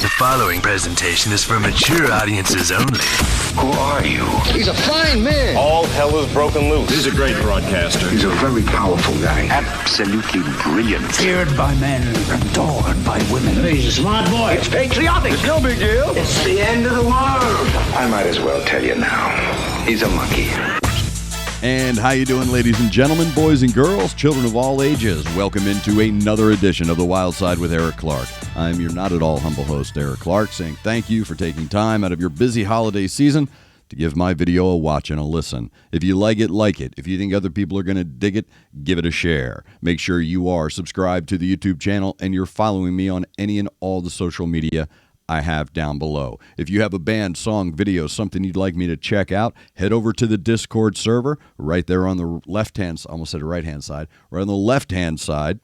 The following presentation is for mature audiences only. Who are you? He's a fine man. All hell is broken loose. He's a great broadcaster. He's a very powerful guy. Absolutely brilliant. Feared by men, adored by women. He's a smart boy. It's patriotic. It's no big deal. It's the end of the world. I might as well tell you now. He's a monkey. And how you doing, ladies and gentlemen, boys and girls, children of all ages? Welcome into another edition of The Wyldeside with Eric Clark. I'm your not at all humble host, Eric Clark, saying thank you for taking time out of your busy holiday season to give my video a watch and a listen. If you like it, like it. If you think other people are going to dig it, give it a share. Make sure you are subscribed to the YouTube channel and you're following me on any and all the social media I have down below. If you have a band, song, video, something you'd like me to check out, head over to the Discord server right there on the left-hand, almost said the right-hand side, right on the left-hand side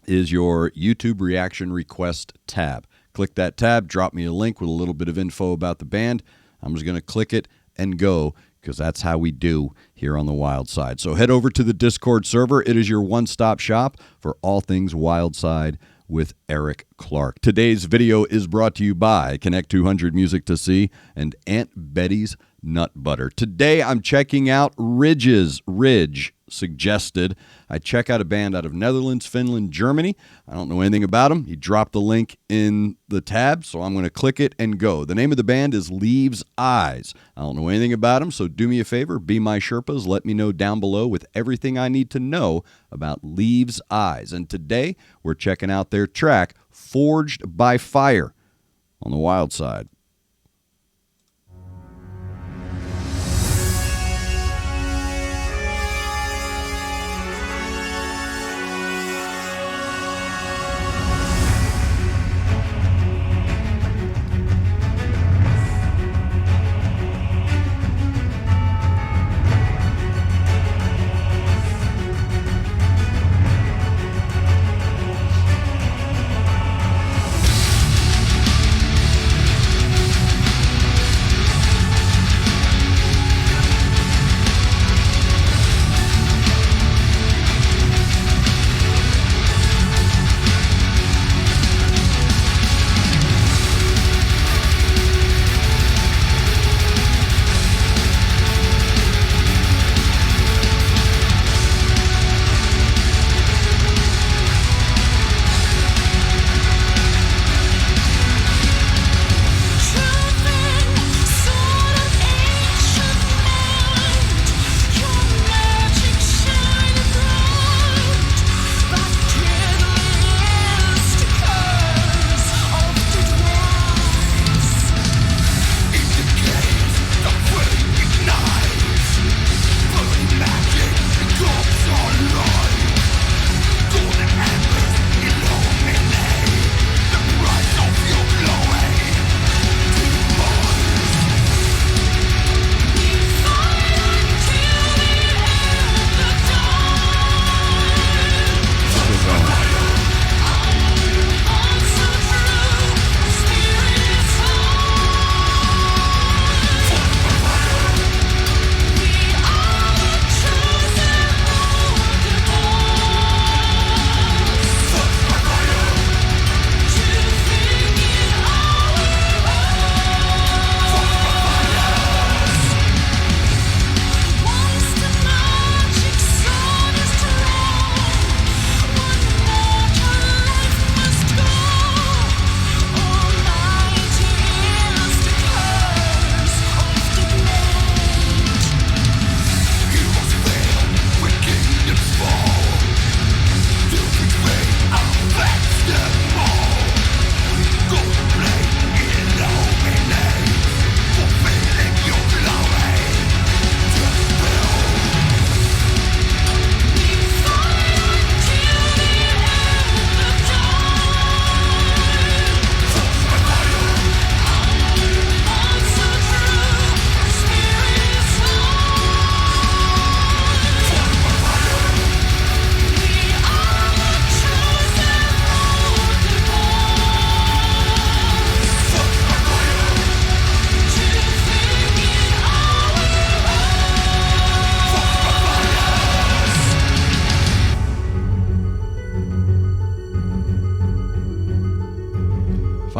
is your YouTube reaction request tab. Click that tab, drop me a link with a little bit of info about the band. I'm just going to click it and go because that's how we do here on the Wyldeside. So head over to the Discord server. It is your one-stop shop for all things Wyldeside with Eric Clark. Today's video is brought to you by Connect 200 Music to See and Aunt Betty's Nut Butter. Today I'm checking out Ridge suggested I check out a band out of Netherlands, Finland, Germany. I don't know anything about them. He dropped the link in the tab, so I'm going to click it and go. The name of the band is Leaves Eyes. I don't know anything about them, so do me a favor, be my Sherpas. Let me know down below with everything I need to know about Leaves Eyes. And today we're checking out their track, Forged by Fire, on the Wyldeside.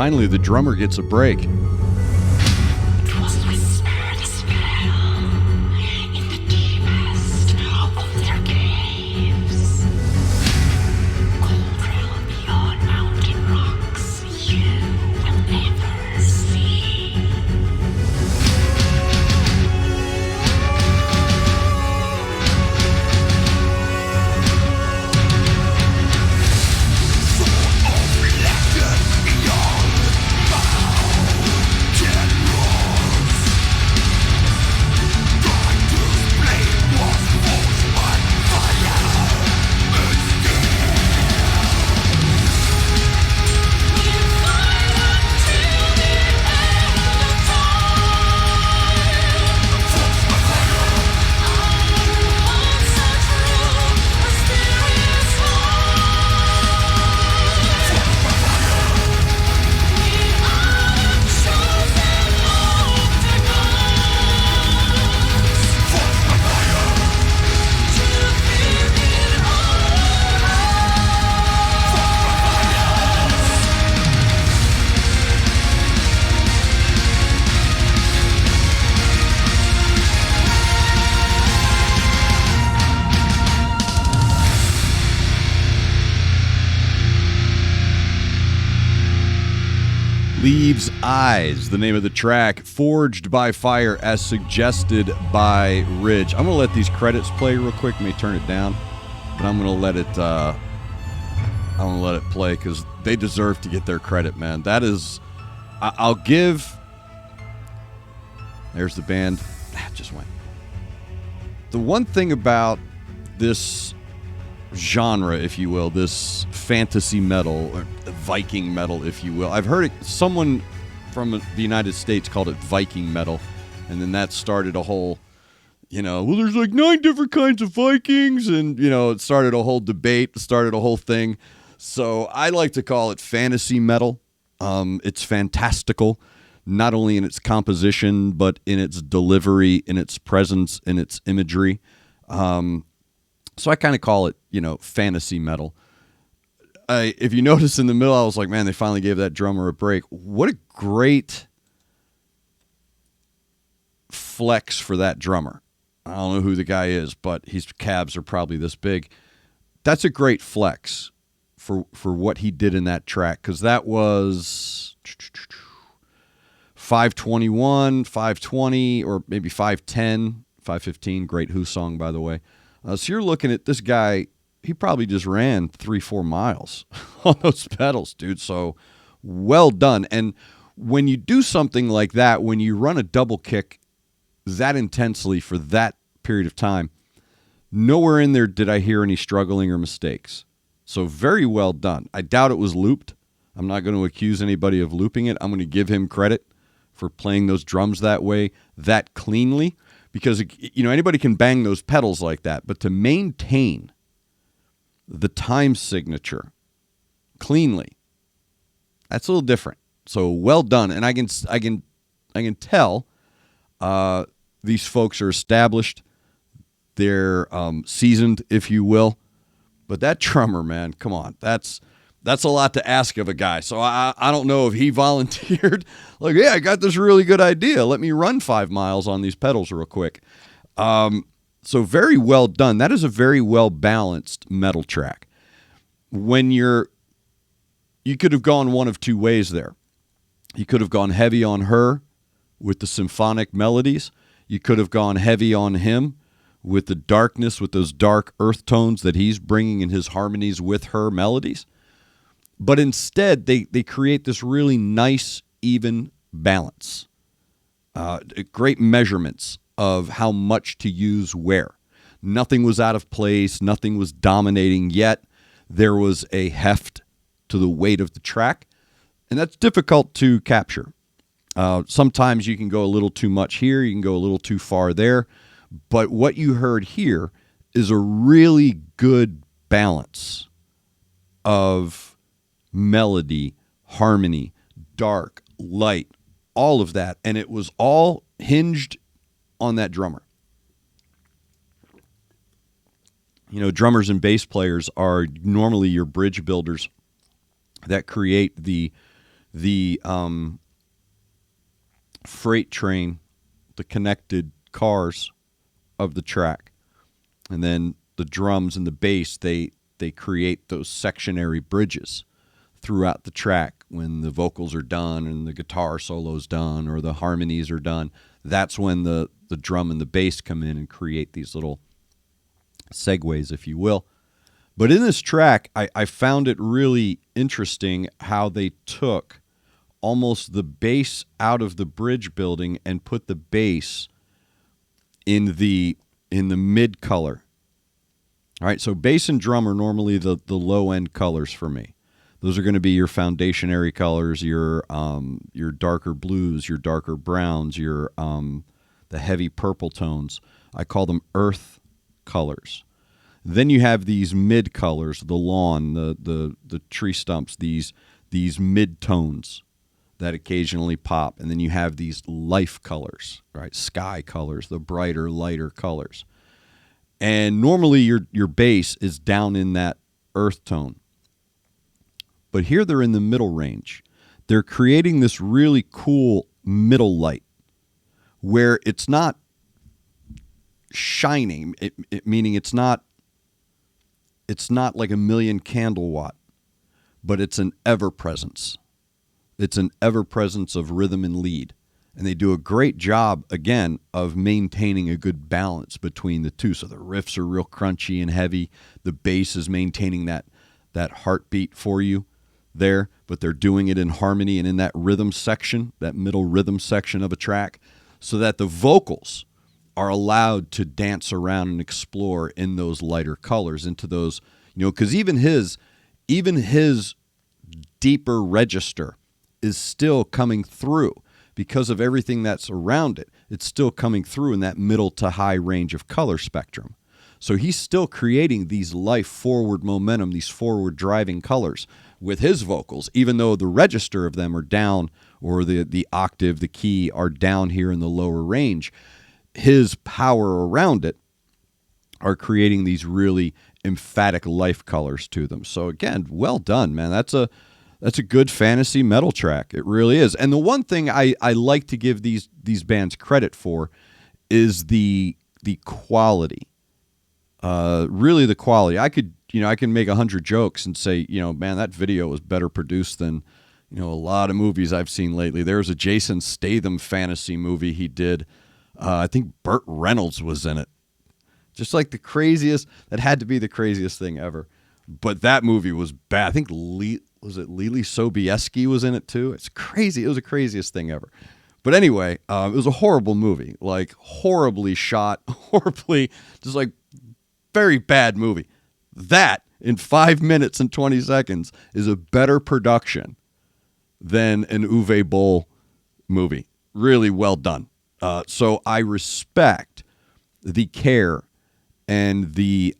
Finally, the drummer gets a break. Leaves Eyes, the name of the track, Forged by Fire, as suggested by Ridge. I'm going to let these credits play real quick. May turn it down, but I'm going to let it play because they deserve to get their credit, man. That is, I'll give, there's the band. Just went. The one thing about this genre, if you will, this fantasy metal or Viking metal, if you will. I've heard it, someone from the United States called it Viking metal, and then that started a whole, well, there's like 9 different kinds of Vikings, and, it started a whole debate, started a whole thing. So I like to call it fantasy metal. It's fantastical, not only in its composition, but in its delivery, in its presence, in its imagery. So I kind of call it, fantasy metal. If you notice in the middle, I was like, man, they finally gave that drummer a break. What a great flex for that drummer. I don't know who the guy is, but his calves are probably this big. That's a great flex for what he did in that track, because that was 521, 520, or maybe 510, 515. Great Who song, by the way. So you're looking at this guy, he probably just ran 3-4 miles on those pedals, dude. So well done. And when you do something like that, when you run a double kick that intensely for that period of time, nowhere in there did I hear any struggling or mistakes. So very well done. I doubt it was looped. I'm not going to accuse anybody of looping it. I'm going to give him credit for playing those drums that way, that cleanly. Because, anybody can bang those pedals like that, but to maintain the time signature cleanly, that's a little different. So well done, and I can tell these folks are established, they're seasoned, if you will. But that drummer, man, come on, that's a lot to ask of a guy. So I don't know if he volunteered. Like, yeah, I got this really good idea. Let me run 5 miles on these pedals real quick. So very well done. That is a very well balanced metal track. You could have gone one of two ways there. You could have gone heavy on her with the symphonic melodies. You could have gone heavy on him with the darkness, with those dark earth tones that he's bringing in his harmonies with her melodies. But instead, they create this really nice, even balance. Great measurements of how much to use where. Nothing was out of place. Nothing was dominating, yet there was a heft to the weight of the track. And that's difficult to capture. Sometimes you can go a little too much here. You can go a little too far there. But what you heard here is a really good balance of melody, harmony, dark, light, all of that. And it was all hinged on that drummer. Drummers and bass players are normally your bridge builders that create the the freight train, the connected cars of the track, and then the drums and the bass, they create those sectionary bridges throughout the track. When the vocals are done and the guitar solo's done or the harmonies are done, that's when the drum and the bass come in and create these little segues, if you will. But in this track, I found it really interesting how they took almost the bass out of the bridge building and put the bass in the mid color. All right, so bass and drum are normally the low end colors for me. Those are going to be your foundationary colors, your darker blues, your darker browns, your the heavy purple tones. I call them earth colors. Then you have these mid colors, the lawn, the tree stumps, these mid tones that occasionally pop, and then you have these life colors, right? Sky colors, the brighter, lighter colors. And normally your bass is down in that earth tone. But here they're in the middle range. They're creating this really cool middle light where it's not shining, meaning it's not like a million candle watt, but it's an ever-presence. It's an ever-presence of rhythm and lead. And they do a great job, again, of maintaining a good balance between the two. So the riffs are real crunchy and heavy. The bass is maintaining that heartbeat for you there, but they're doing it in harmony and in that rhythm section, that middle rhythm section of a track, so that the vocals are allowed to dance around and explore in those lighter colors, into those, because even his deeper register is still coming through because of everything that's around it. It's still coming through in that middle to high range of color spectrum. So he's still creating these life forward momentum, these forward driving colors with his vocals, even though the register of them are down, or the octave, the key are down here in the lower range. His power around it are creating these really emphatic life colors to them. So again, well done, man. That's a good fantasy metal track. It really is. And the one thing I like to give these bands credit for is the quality. Really the quality. I can make 100 jokes and say, man, that video was better produced than, a lot of movies I've seen lately. There was a Jason Statham fantasy movie he did. I think Burt Reynolds was in it. Just like that had to be the craziest thing ever. But that movie was bad. I think was it Lily Sobieski was in it too? It's crazy. It was the craziest thing ever. But anyway, it was a horrible movie, like horribly shot, just like very bad movie. That, in 5 minutes and 20 seconds, is a better production than an Uwe Boll movie. Really well done. So I respect the care and the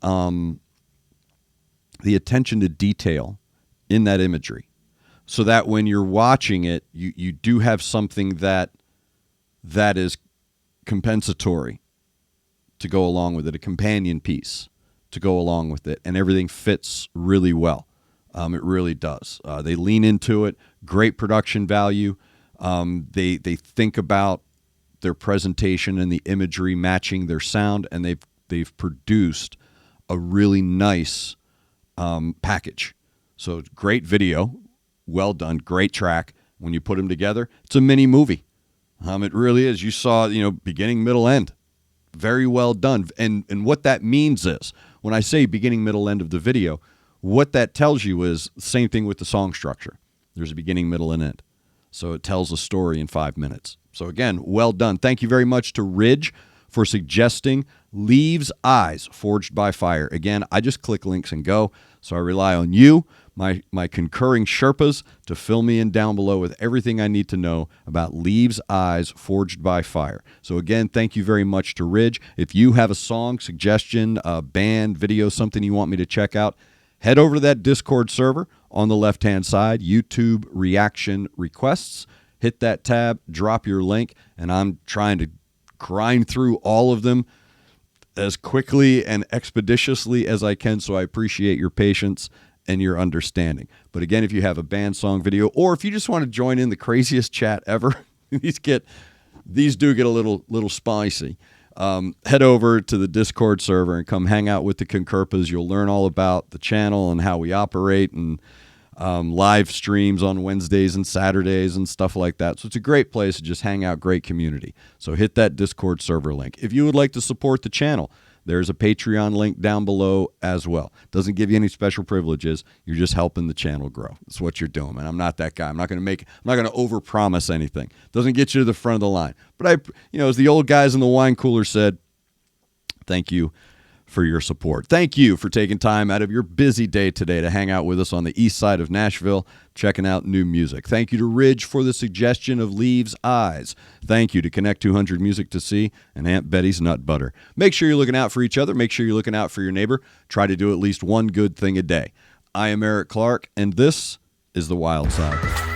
attention to detail in that imagery, so that when you're watching it, you do have something that is compensatory to go along with it, a companion piece to go along with it, and everything fits really well. It really does. They lean into it. Great production value. They think about their presentation and the imagery matching their sound, and they've produced a really nice package. So great video, well done, great track. When you put them together, it's a mini movie. It really is. You saw, beginning, middle, end. Very well done. And what that means is, when I say beginning, middle, end of the video, what that tells you is the same thing with the song structure. There's a beginning, middle, and end. So it tells a story in 5 minutes. So again, well done. Thank you very much to Ridge for suggesting Leaves Eyes, Forged by Fire. Again, I just click links and go. So I rely on you, my concurring Sherpas, to fill me in down below with everything I need to know about Leaves Eyes, Forged by Fire. So again, thank you very much to Ridge. If you have a song, suggestion, a band, video, something you want me to check out, head over to that Discord server on the left-hand side, YouTube Reaction Requests. Hit that tab, drop your link, and I'm trying to grind through all of them as quickly and expeditiously as I can, so I appreciate your patience. and your understanding. But again, if you have a band song video, or if you just want to join in the craziest chat ever, these do get a little spicy. Head over to the Discord server and come hang out with the CONCURPAs. You'll learn all about the channel and how we operate, and live streams on Wednesdays and Saturdays and stuff like that. So it's a great place to just hang out, great community. So hit that Discord server link. If you would like to support the channel, there's a Patreon link down below as well. Doesn't give you any special privileges. You're just helping the channel grow. That's what you're doing, man. I'm not that guy. I'm not going to overpromise anything. Doesn't get you to the front of the line. But as the old guys in the wine cooler said, thank you for your support. Thank you for taking time out of your busy day today to hang out with us on the east side of Nashville, checking out new music. Thank you to Ridge for the suggestion of Leaves Eyes. Thank you to Connect 200 Music to See and Aunt Betty's Nut Butter. Make sure you're looking out for each other. Make sure you're looking out for your neighbor. Try to do at least one good thing a day. I am Eric Clark, and this is The Wild Side.